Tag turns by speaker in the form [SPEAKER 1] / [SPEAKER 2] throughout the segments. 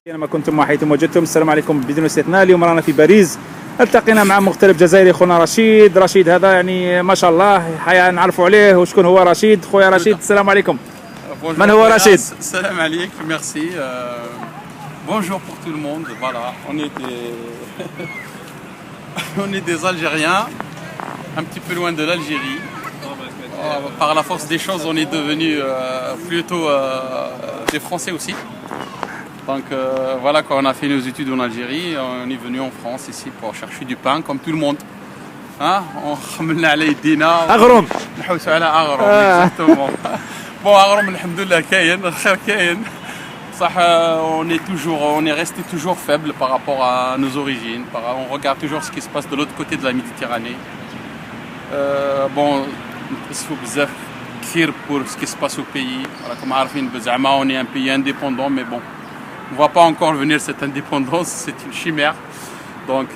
[SPEAKER 1] أينما كنتم وحيثما وجدتم، السلام عليكم بدون استثناء. اليوم رانا في باريس، التقينا مع مغترب جزائري خونا رشيد هذا يعني ما شاء الله حياة نعرفوا عليه. وشكون هو رشيد؟ خويا رشيد السلام عليكم. من هو رشيد؟
[SPEAKER 2] Salam alaikum, merci. Bonjour pour tout le monde. Voilà, on est des Algériens, un petit peu loin de l'Algérie. Par la force des choses, on est devenus plutôt des Français aussi. Donc voilà, quand on a fait nos études en Algérie, on est venu en France ici pour chercher du pain comme tout le monde. Hein? On حملنا على يدينا
[SPEAKER 1] أغرم
[SPEAKER 2] نحوسوا على أغرم. Exactement. Bon, أغرم الحمد لله كاين الخير كاين. صح, on est resté toujours faible par rapport à nos origines. On regarde toujours ce qui se passe de l'autre côté de la Méditerranée. Bon, نتأسفوا بزاف كثير pour ce qui se passe au pays. راكم عارفين بزعما on est un pays indépendant, mais bon. On ne voit pas encore venir cette indépendance, c'est une chimère. Donc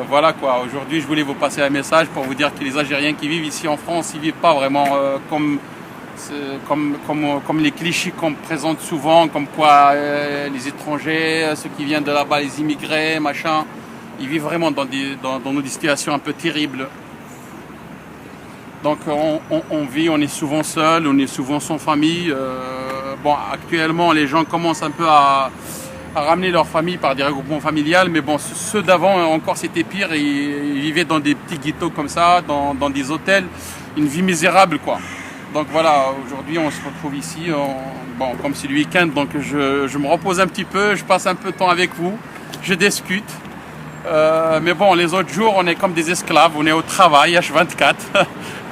[SPEAKER 2] voilà quoi, aujourd'hui je voulais vous passer un message pour vous dire que les Algériens qui vivent ici en France, ils ne vivent pas vraiment comme les clichés qu'on présente souvent, comme quoi les étrangers, ceux qui viennent de là-bas, les immigrés, machin, ils vivent vraiment dans des situations un peu terribles. Donc on est souvent seul, on est souvent sans famille. Bon, actuellement, les gens commencent un peu à ramener leur famille par des regroupements familiales, mais bon, ceux d'avant encore c'était pire. Ils vivaient dans des petits ghettos comme ça, dans des hôtels, une vie misérable quoi. Donc voilà, aujourd'hui on se retrouve ici, bon, comme c'est le week-end, donc je me repose un petit peu, je passe un peu de temps avec vous, je discute. Mais bon, les autres jours, on est comme des esclaves, on est au travail, H24,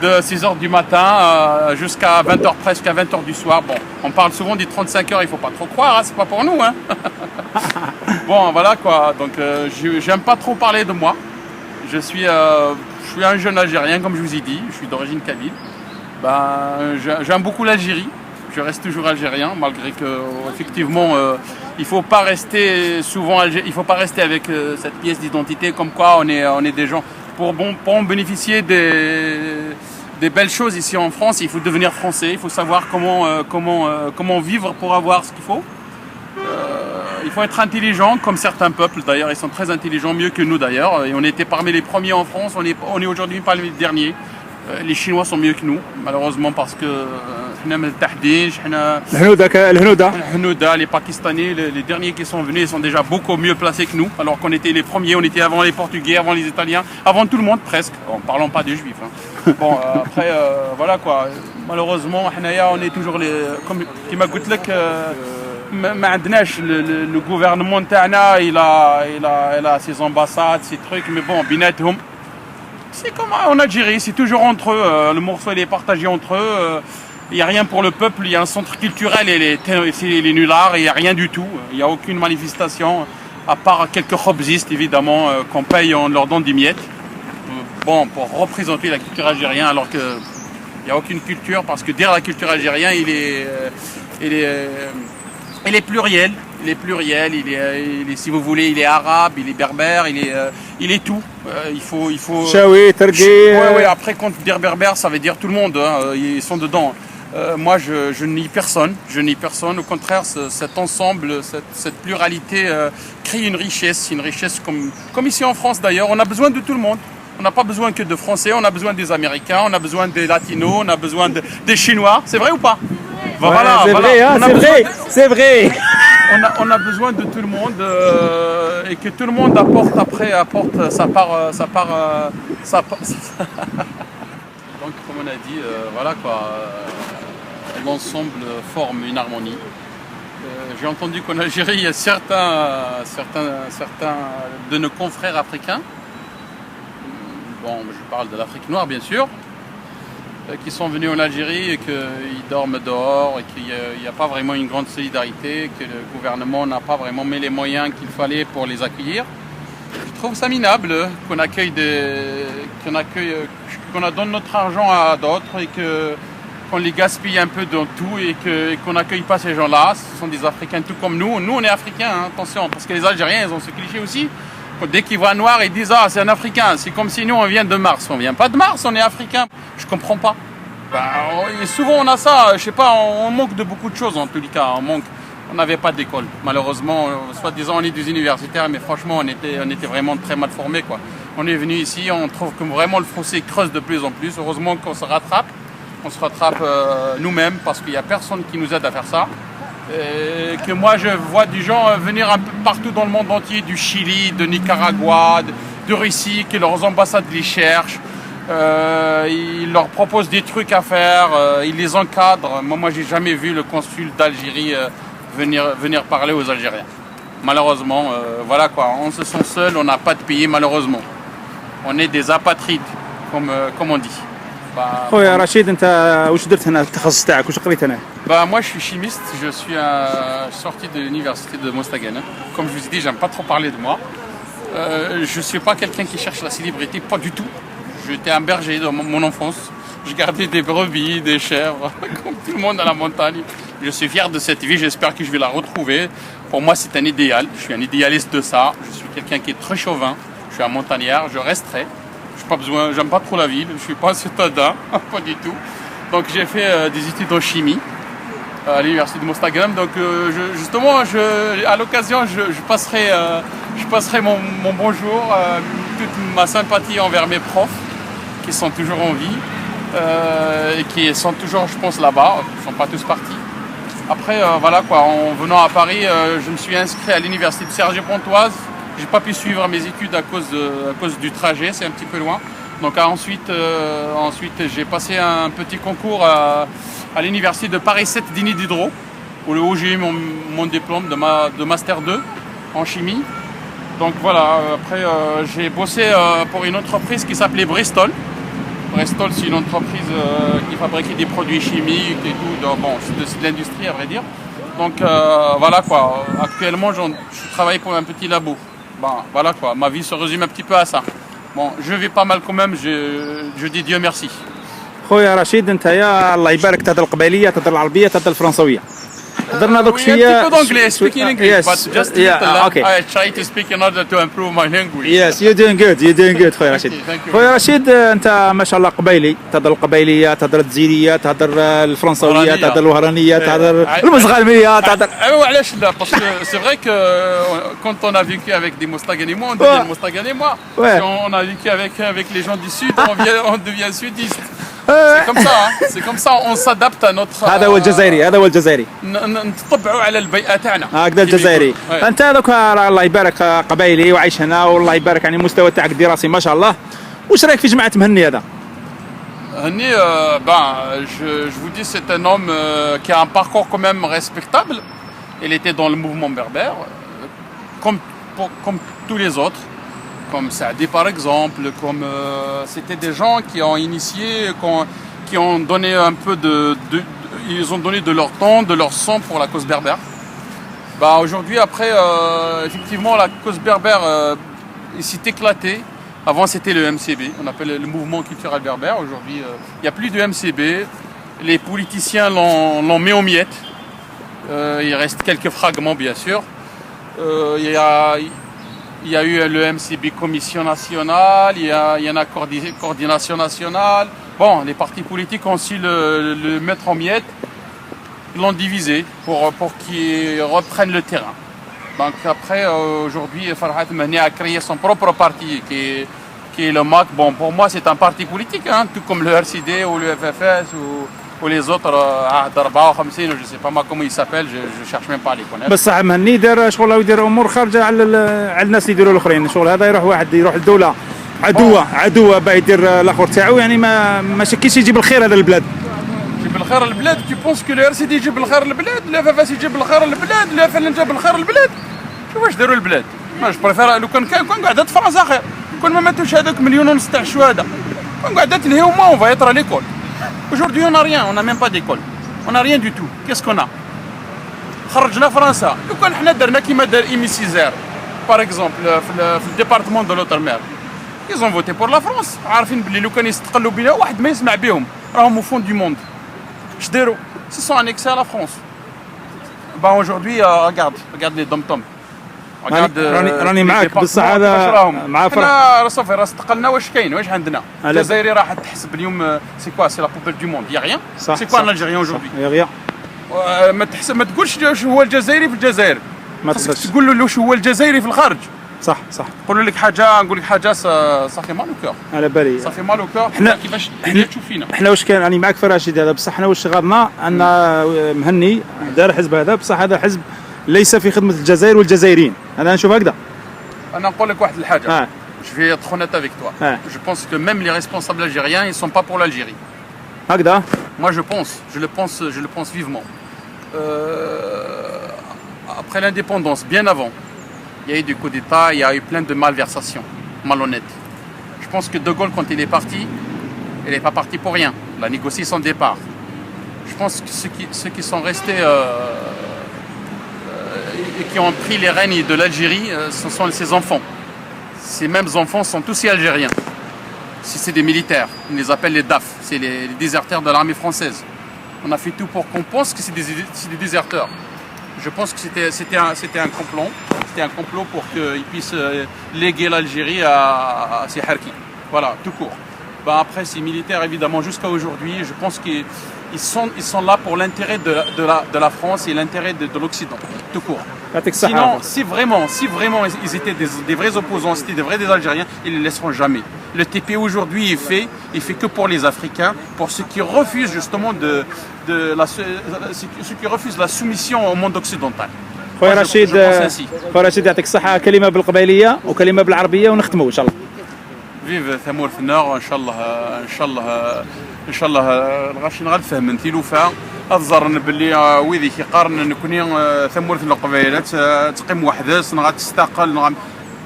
[SPEAKER 2] de 6h du matin jusqu'à 20h, presque à 20h du soir. Bon, on parle souvent des 35 heures, il ne faut pas trop croire, hein, c'est pas pour nous. Hein. Bon, voilà quoi, donc j'aime pas trop parler de moi. Je suis un jeune Algérien, comme je vous ai dit, je suis d'origine kabyle. Ben, j'aime beaucoup l'Algérie. Je reste toujours algérien, malgré que effectivement, il faut pas rester souvent il faut pas rester avec cette pièce d'identité comme quoi on est des gens pour en bénéficier des belles choses ici en France. Il faut devenir français, il faut savoir comment vivre pour avoir ce qu'il faut. Il faut être intelligent comme certains peuples d'ailleurs, ils sont très intelligents, mieux que nous d'ailleurs. Et on était parmi les premiers en France, on est aujourd'hui parmi les derniers. Les Chinois sont mieux que nous, malheureusement, parce que les Pakistanais, les derniers qui sont venus, ils sont déjà beaucoup mieux placés que nous, alors qu'on était les premiers, on était avant les Portugais, avant les Italiens, avant tout le monde presque, en parlant pas des Juifs. Hein. Bon, après, voilà quoi, malheureusement, on est toujours les... Comme m'a dit le gouvernement تاعنا, il a ses ambassades, ses trucs, mais bon, بيناتهم. C'est comme en Algérie, c'est toujours entre eux, le morceau il est partagé entre eux, il n'y a rien pour le peuple, il y a un centre culturel et les nullards, il n'y a rien du tout, il n'y a aucune manifestation, à part quelques khobzistes évidemment, qu'on paye, on leur donne des miettes, bon, pour représenter la culture algérienne, alors qu'il n'y a aucune culture, parce que dire la culture algérienne, il est pluriel. Il est pluriel, si vous voulez, il est arabe, il est berbère, il est tout. Il faut.
[SPEAKER 1] Chaoui, Tergui.
[SPEAKER 2] Ouais, après, quand dire berbère, ça veut dire tout le monde. Hein, ils sont dedans. Moi, je nie personne. Au contraire, cet ensemble, cette pluralité crée une richesse comme ici en France d'ailleurs. On a besoin de tout le monde. On n'a pas besoin que de Français, on a besoin des Américains, on a besoin des Latinos, on a besoin des Chinois. C'est vrai ou pas?
[SPEAKER 1] Voilà, c'est vrai, hein, c'est vrai.
[SPEAKER 2] On a besoin de tout le monde et que tout le monde apporte sa part. Donc comme on a dit, voilà quoi, l'ensemble forme une harmonie. J'ai entendu qu'en Algérie, il y a certains de nos confrères africains, bon je parle de l'Afrique noire bien sûr, qui sont venus en Algérie et qu'ils dorment dehors et qu'il n'y a pas vraiment une grande solidarité, que le gouvernement n'a pas vraiment mis les moyens qu'il fallait pour les accueillir. Je trouve ça minable qu'on donne notre argent à d'autres et qu'on les gaspille un peu dans tout et qu'on n'accueille pas ces gens-là. Ce sont des Africains tout comme nous. Nous on est Africains, hein, attention, parce que les Algériens ils ont ce cliché aussi. Dès qu'ils voient un noir, ils disent « Ah, c'est un Africain ». C'est comme si nous, on vient de Mars. On vient pas de Mars, on est Africain. Je comprends pas. Et souvent, on a ça. Je sais pas, on manque de beaucoup de choses, en tous les cas. On n'avait pas d'école, malheureusement. Soi-disant, on est des universitaires, mais franchement, on était vraiment très mal formés, quoi. On est venu ici, on trouve que vraiment le fossé creuse de plus en plus. Heureusement qu'on se rattrape. On se rattrape nous-mêmes parce qu'il n'y a personne qui nous aide à faire ça. Et que moi, je vois des gens venir un peu partout dans le monde entier, du Chili, de Nicaragua, de Russie, que leurs ambassades les cherchent. Ils leur proposent des trucs à faire, ils les encadrent. Moi, j'ai jamais vu le consul d'Algérie venir parler aux Algériens. Malheureusement, voilà quoi, on se sent seul, on n'a pas de pays malheureusement. On est des apatrides, comme on dit.
[SPEAKER 1] خويا رشيد انت واش درت هنا التخصص تاعك واش قريت هنا؟
[SPEAKER 2] Moi je suis chimiste, je suis sorti de l'université de Mostaganem. Comme je vous ai dit, j'aime pas trop parler de moi. Je suis pas quelqu'un qui cherche la célébrité, pas du tout. J'étais un berger dans mon enfance. Je gardais des brebis, des chèvres, comme tout le monde à la montagne. Je suis fier de cette vie, j'espère que je vais la retrouver. Pour moi c'est un idéal, je suis un idéaliste de ça. Je suis quelqu'un qui est très chauvin, je suis un montagnard, je resterai. J'aime pas trop la ville, je suis pas un citadin, pas du tout. Donc j'ai fait des études en chimie à l'université de Mostaganem. Donc justement, à l'occasion, je passerai mon bonjour, toute ma sympathie envers mes profs qui sont toujours en vie et qui sont toujours, je pense, là-bas. Ils ne sont pas tous partis. Après, voilà quoi, en venant à Paris, je me suis inscrit à l'université de Cergy-Pontoise. J'ai pas pu suivre mes études à cause du trajet, c'est un petit peu loin. Donc ensuite j'ai passé un petit concours à l'université de Paris 7 Denis Diderot, où j'ai eu mon diplôme de Master 2 en chimie. Donc voilà, après j'ai bossé pour une entreprise qui s'appelait Bristol. Bristol, c'est une entreprise qui fabriquait des produits chimiques et tout. Donc, bon, c'est de l'industrie à vrai dire. Donc voilà quoi, actuellement je travaille pour un petit labo. Bon, voilà quoi, ma vie se résume un petit peu à ça. Bon, je vais pas mal quand même, je dis Dieu merci.
[SPEAKER 1] خويا رشيد انت يا الله يبارك تهضر القبائليه تهضر العربيه تهضر الفرنسويه هضرنا دوك شويه
[SPEAKER 2] Un petit peu d'anglais, speaking English, but just
[SPEAKER 1] okay.
[SPEAKER 2] I try to speak in order to improve my language.
[SPEAKER 1] Yes, you're doing good خويا رشيد.
[SPEAKER 2] Thank you.
[SPEAKER 1] خويا رشيد انت ما شاء الله قبايلي تهضر القبائليه تهضر الجزيريه تهضر الفرنسويه تهضر الوهرانيه تهضر المزغلميه تهضر
[SPEAKER 2] وعلاش لا parce que c'est vrai que quand on a vécu avec des Mostaganémois, on devient Mostaganémois.
[SPEAKER 1] Ouais.
[SPEAKER 2] Si on a vécu avec les gens du sud, on devient sudiste. C'est comme ça, hein. C'est comme ça, on s'adapte à notre
[SPEAKER 1] هذا هو الجزائري هذا هو الجزائري
[SPEAKER 2] نطبعوا على البيئة تاعنا.
[SPEAKER 1] هكذا الجزائري. انت دوك الله يبارك قبايلي وعايش هنا والله يبارك يعني المستوى تاعك الدراسي ما شاء الله. واش رايك في جماعه مهني هذا؟
[SPEAKER 2] Hani, je vous dis, c'est un homme qui a un parcours quand même respectable. Il était dans le mouvement berbère, comme tous les autres, comme Saadi par exemple, comme c'était des gens qui ont initié, qui ont donné un peu ils ont donné de leur temps, de leur sang pour la cause berbère. Aujourd'hui, après, effectivement, la cause berbère s'est éclatée. Avant, c'était le MCB, on appelle le mouvement culturel berbère. Aujourd'hui, il n'y a plus de MCB. Les politiciens l'ont mis aux miettes. Il reste quelques fragments, bien sûr. Il y a eu le MCB Commission nationale, il y en a coordination nationale. Bon, les partis politiques ont su le mettre en miettes, l'ont divisé pour qu'ils reprennent le terrain. Donc après, aujourd'hui, Farhat Mahni a créé son propre parti qui est le MAC. Bon, pour moi, c'est un parti politique, hein, tout comme le RCD ou le FFS ou les autres, Darba ou Khamsin, je ne sais pas moi comment ils s'appellent, je ne cherche même pas à les connaître.
[SPEAKER 1] بصح مهني دار شغل يدير امور خارجه على الناس اللي يديروا الاخرين شغل هذا يروح لدوله عدوه باه يدير الاخر تاعو يعني ما شكيش يجيب الخير هذا البلاد.
[SPEAKER 2] يجيب الخير البلاد tu penses que le RCD يجيب الخير البلاد لا FFS يجيب الخير البلاد لا فلان جاب الخير البلاد شوف واش داروا البلاد ما جو بريفير لو كان قعدت فرنسا خير كون ما ماتوش هذاك 1.5 مليون تاع الشهداء كون قعدت الهوما اون فا يتر ليكول. Aujourd'hui on n'a rien, on n'a même pas d'école, on n'a rien du tout. Qu'est-ce qu'on a? خرجنا فرنسا لو كان حنا درنا كيما دار إيمي سيزار par exemple في الديبارتمون دو لوتر-مير. Ils ont voté pour la France. عارفين بلي لو كان يستقلوا بنا واحد ما يسمع بهم راهم au fond du monde. اش داروا؟ Ils sont annexés à la France. Aujourd'hui regarde les dom-toms.
[SPEAKER 1] راني معاك بصح هذا مع
[SPEAKER 2] فرق صافي راه استقلنا واش كاين واش عندنا الجزائري راح تحسب اليوم سي كوا سي لا بوبيل دو موند يا غيان سي كوا ان الجيريان aujourd'hui
[SPEAKER 1] يا غيان
[SPEAKER 2] ما تقولش واش هو الجزائري في الجزائر،
[SPEAKER 1] ما
[SPEAKER 2] خاصك
[SPEAKER 1] تقدرش.
[SPEAKER 2] تقول له واش هو الجزائري في الخارج.
[SPEAKER 1] صح صح،
[SPEAKER 2] نقول لك حاجه، نقول لك حاجه صافي مالو كور،
[SPEAKER 1] على بالي.
[SPEAKER 2] صافي مالو كور.
[SPEAKER 1] حنا-
[SPEAKER 2] كيفاش الدنيا تشوف فينا.
[SPEAKER 1] حنا واش كان راني معك في رشيد هذا، بصح حنا واش غاضنا ان مهني دار حزب هذا، بصح هذا حزب ليس في خدمه الجزائر والجزائريين، انا نشوف هكذا.
[SPEAKER 2] انا نقول لك واحد الحاجه.
[SPEAKER 1] اه
[SPEAKER 2] Je vais être honnête avec toi.
[SPEAKER 1] Ouais.
[SPEAKER 2] Je pense que même les responsables algériens, ils sont pas pour l'Algérie.
[SPEAKER 1] هكذا.
[SPEAKER 2] Moi, je le pense vivement. Après l'indépendance, bien avant, il y a eu du coup d'État, il y a eu plein de malversations, malhonnêtes. Je pense que De Gaulle, quand il est parti, il n'est pas parti pour rien. Il a négocié son départ. Je pense que ceux qui sont restés et qui ont pris les rênes de l'Algérie, ce sont ses enfants. Ces mêmes enfants sont aussi algériens. Si c'est des militaires, on les appelle les DAF, c'est les déserteurs de l'armée française. On a fait tout pour qu'on pense que c'est des déserteurs. Je pense que c'était un complot. C'était un complot pour qu'ils puissent léguer l'Algérie à ces harkis. Voilà, tout court. Ben après, ces militaires, évidemment, jusqu'à aujourd'hui, je pense qu'ils sont là pour l'intérêt de la France et l'intérêt de l'Occident, tout court.
[SPEAKER 1] يعطيك الصحة.
[SPEAKER 2] Sinon, si vraiment ils étaient des vrais opposants, c'était des vrais Algériens, ils ne les laisseront jamais. Le TP aujourd'hui il fait que pour les Africains, pour ceux qui refusent justement ceux qui refusent la soumission au monde occidental.
[SPEAKER 1] خويا
[SPEAKER 2] Moi, je
[SPEAKER 1] رشيد،
[SPEAKER 2] pense ainsi.
[SPEAKER 1] خويا رشيد يعطيك الصحة، كلمة بالقبائلية وكلمة بالعربية ونختموا إن شاء الله.
[SPEAKER 2] فيف ثمور في النار ان شاء الله ان شاء الله الغاشي نغتفهم من تيلوفا الظرن باللي ويدي كيقارن نكوني ثمور في القبائلات تقيم وحداس تستقل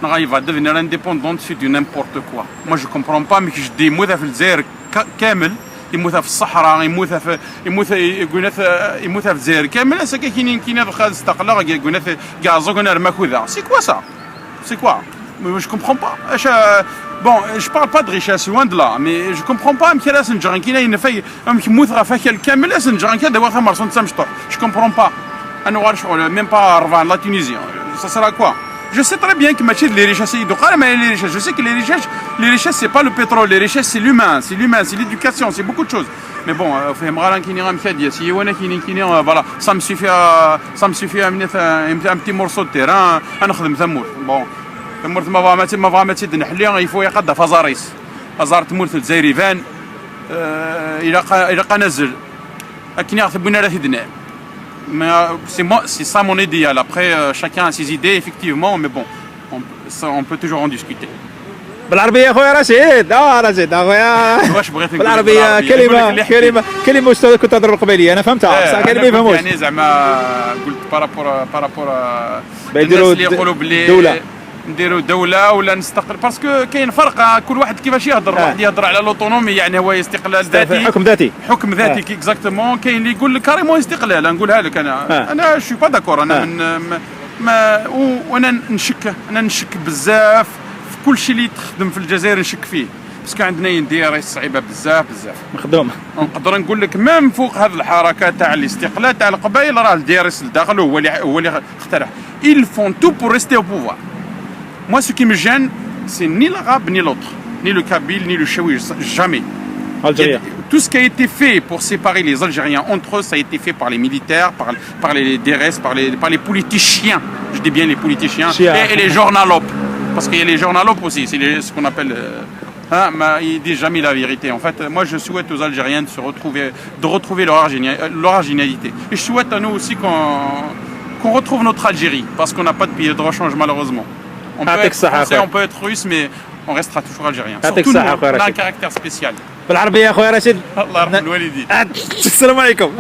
[SPEAKER 2] نغا devenir indépendante c'est du n'importe quoi. Moi je comprends pas مي كيجدي يموتها في الجزائر كامل، يموتها في الصحراء، يموتها في الجزائر كامل. هسا كاينين بخا استقلا يقولنا كاع زوغنا رماكوذا. سي كوا سا؟ سي كوا؟ Je comprends pas. Bon, je parle pas de richesse, loin de là, mais je comprends pas. Je comprends pas. Même pas la Tunisie. Ça sert à quoi? Je sais très bien que les richesses, je sais que les richesses c'est pas le pétrole, les richesses c'est l'humain, c'est l'éducation, c'est beaucoup de choses. Mais bon, voilà, ça me suffit un petit morceau de terrain, bon. ما بغا ما تيد نحلي يفو يقدا فازاريس ازار تمولت الجزائري فان الى نزل لكن ياخذ بنا راه يدنا c'est ça mon idéal. Après chacun a ses idées effectivement, mais bon on peut toujours en discuter.
[SPEAKER 1] بالعربية خويا رشيد. رشيد خويا
[SPEAKER 2] واش بغيت نقول
[SPEAKER 1] بالعربية كلمة واش كنت تهضر بالقبائلية أنا فهمتها، بصح كاين ما يفهموش.
[SPEAKER 2] يعني زعما قلت بارابور
[SPEAKER 1] يديروا
[SPEAKER 2] اللي يقولوا بلي
[SPEAKER 1] دولة،
[SPEAKER 2] نديروا دولة ولا نستقل، باسكو كاين فرق كل واحد كيفاش يهضر. واحد يهضر على لوطونومي يعني هو استقلال ذاتي، حكم ذاتي اكزاكتومون. كاين اللي يقول لك كاريمون استقلال. نقولها لك انا شو با داكور. انا وانا نشك بزاف في كل شيء اللي تخدم في الجزائر، نشك فيه باسكو عندنا يدير صعيبه بزاف
[SPEAKER 1] مخدومه.
[SPEAKER 2] نقدر نقول لك ميم فوق هذه الحركه تاع الاستقلال تاع القبائل، راه الديرس الداخل هو اللي اخترع. Ils font tout pour rester au pouvoir. Moi, ce qui me gêne, c'est ni l'arabe, ni l'autre, ni le kabyle, ni le chaoui, jamais.
[SPEAKER 1] Algérien.
[SPEAKER 2] Tout ce qui a été fait pour séparer les Algériens entre eux, ça a été fait par les militaires, par les DRS, par les politiciens. Je dis bien les politiciens et les journalopes. Parce qu'il y a les journalopes aussi, c'est ce qu'on appelle... mais ils disent jamais la vérité. En fait, moi, je souhaite aux Algériens de retrouver leur originalité. Et je souhaite à nous aussi qu'on retrouve notre Algérie, parce qu'on n'a pas de pays de rechange malheureusement. On peut être français, on peut être russe, mais on restera toujours algérien. Surtout nous, on a un caractère spécial.
[SPEAKER 1] بالعربية خويا رشيد.
[SPEAKER 2] الله يرحم الوالدين.
[SPEAKER 1] السلام عليكم.